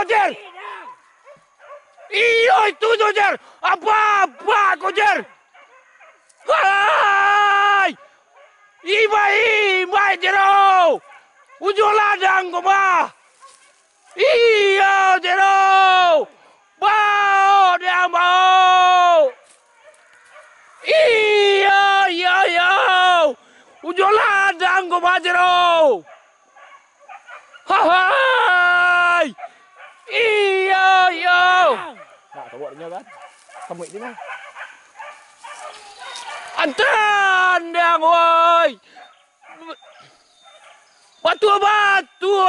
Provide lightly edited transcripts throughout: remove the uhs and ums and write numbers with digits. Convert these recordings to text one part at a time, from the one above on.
Jer! Iyo itu tuh Jer! Apa kau Jer? Hai! Imai Jero! Ujung ladang kau bah! Iya Jero! Bau dia bau! Iya! Ujung ladang kau bah Jero! Hai! Iya! Nak tahu dia kan? Kamu itu mah. Antan dia woi. Batu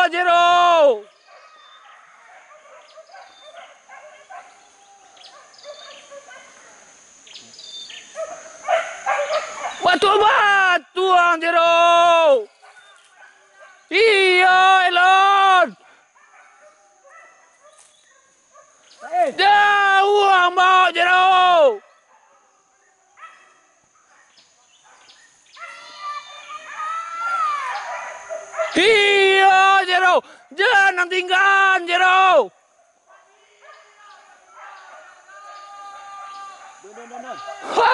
Jero. Batu Jero. Iya Elon. Jauh mau Jero. Iya Jero. Jangan tinggalkan Jero. Hai.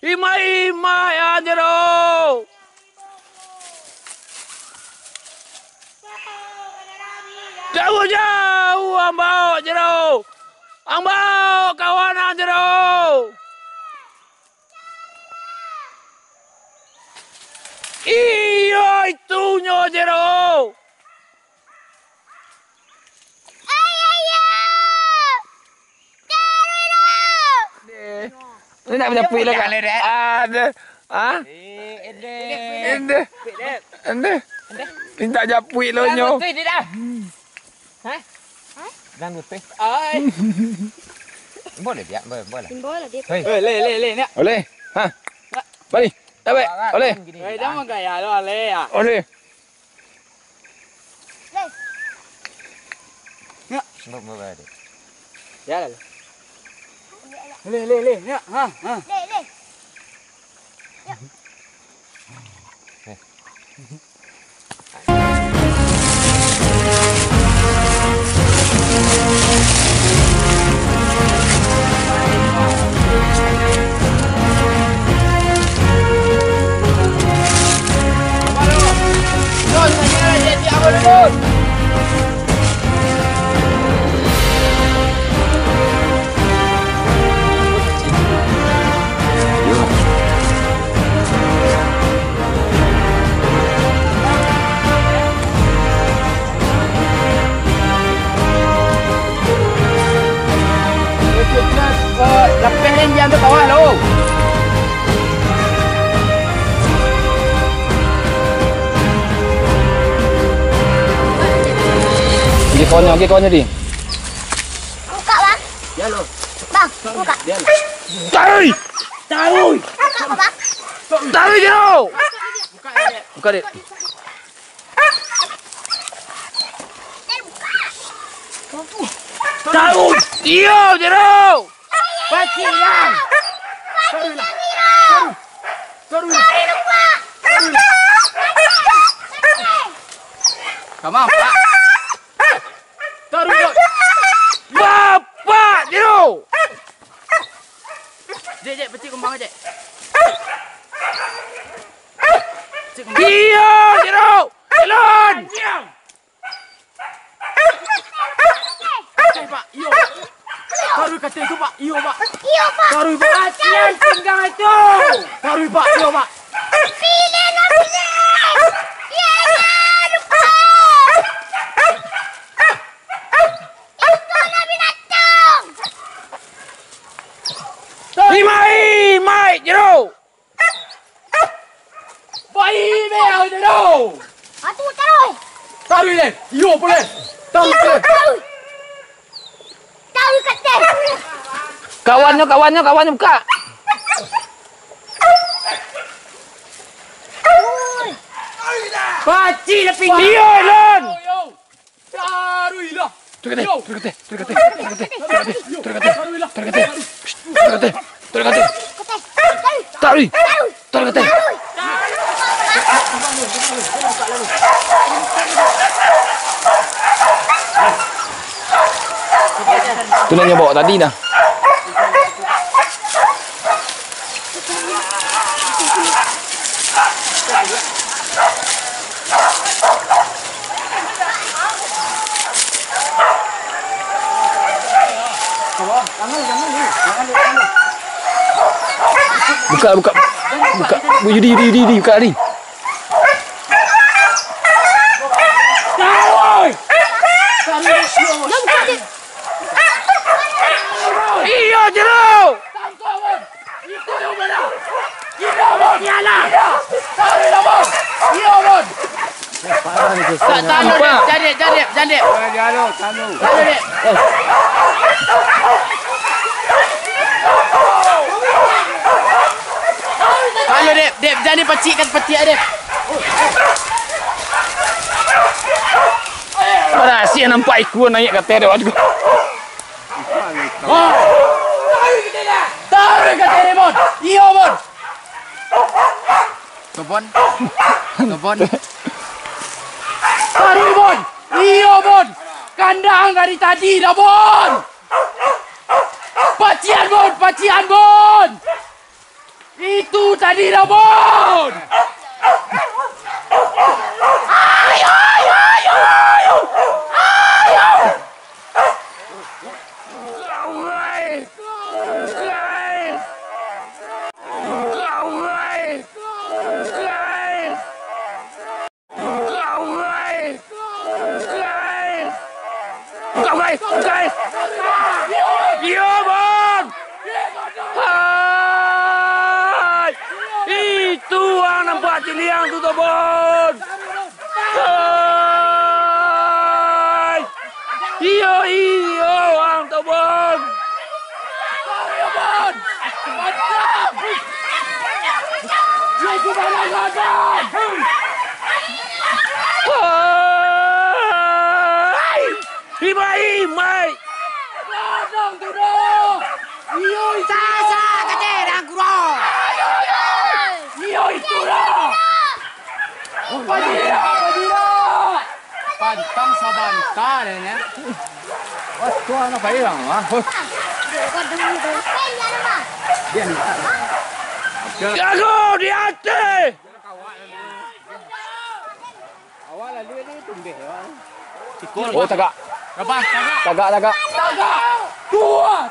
Imai ya Jero. Jauh ambau Jero. Ambau kawanan Jero. Iya itunya Jero. Ini nak menyapu lah kan? Ada. Ah? Ende. Minta japui lo nyo. Hah? Dan betul. Ai. Boleh dia, boleh. Boleh dia. Le ni. Oleh. Ha. Balik. Dapat. Oleh. Jangan gaya lo ale ya. Oleh. Boleh. Ya lah. Le. Ya. Ha. Le. Lapis ni yang tu bawah lo. Pergi kawannya di. Buka bang. Ya lo. Bang, buka. Dia lo. Taruh. Buka bang. Taruh je lo. Buka dia. Taruh. Iya je lo. Pasti lah. Taruh. Come on, Pak. Taruh. Bapak, Jero. Jek, pecik kembang jek. Iya, Jero. Elon. Pak, iyo. Taruh kata itu, Pak. Iyo, Pak. Iyo pak. Taruh, Pak. Asian pinggang itu. Taruh, Pak. Iyo, Pak. Pilih nak pilih. Ya, lupa. Itu nak binatang. Imai, Jero. Bayi bel Jero. Atu taruh. Taruh le. Iyo boleh. Taruh. Taruh kata. Kawannya buka. Paci le pinggang. Iya, Elon. Taruh lah. Terkate. Taruh. Tu nak bawa tadi dah. Buka. Yudi, buka ni. Iyo jeruk. Jandip. Halo Dep, jangan pecikkan peti Dep. Mana asyik nampak ikut naik kat terek juga. Tarik ke telepon. Iyo bon. Telepon. Tarik bon. Iyo bon. Kandang dari tadi dah bon. Pacian bon. Itu tadi dah bon. Ayo. Bukai. Iya, Bon. Hai. Itu ang nampak ciliang tu, Bon. Hai. Iyo, ang tu, Bon. Ayo, Bon. Mantap. Dia sudah lakukan. Imai. Kadang tu dah. Iyo itu. Sasa kata dah kurang. Iyo itu dah. Apa dia? Pantang sabanta ni. Oh, tuan apa yang ah? Jago di atas. Awal lalu ni tumbeh. Oh, tagak. Apa? Tagak. Dua.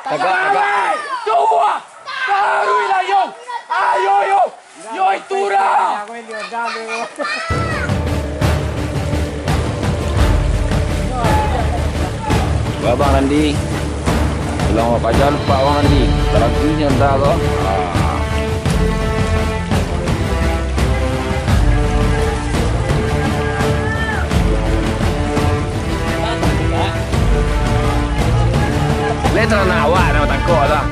Taruh lah yo. Ayo yo. Yo itu dah. Abang Nandi. Tolong Pak Jan, Pak Abang Nandi. Terapinya dah kau. Letra nak awak nak takut lah.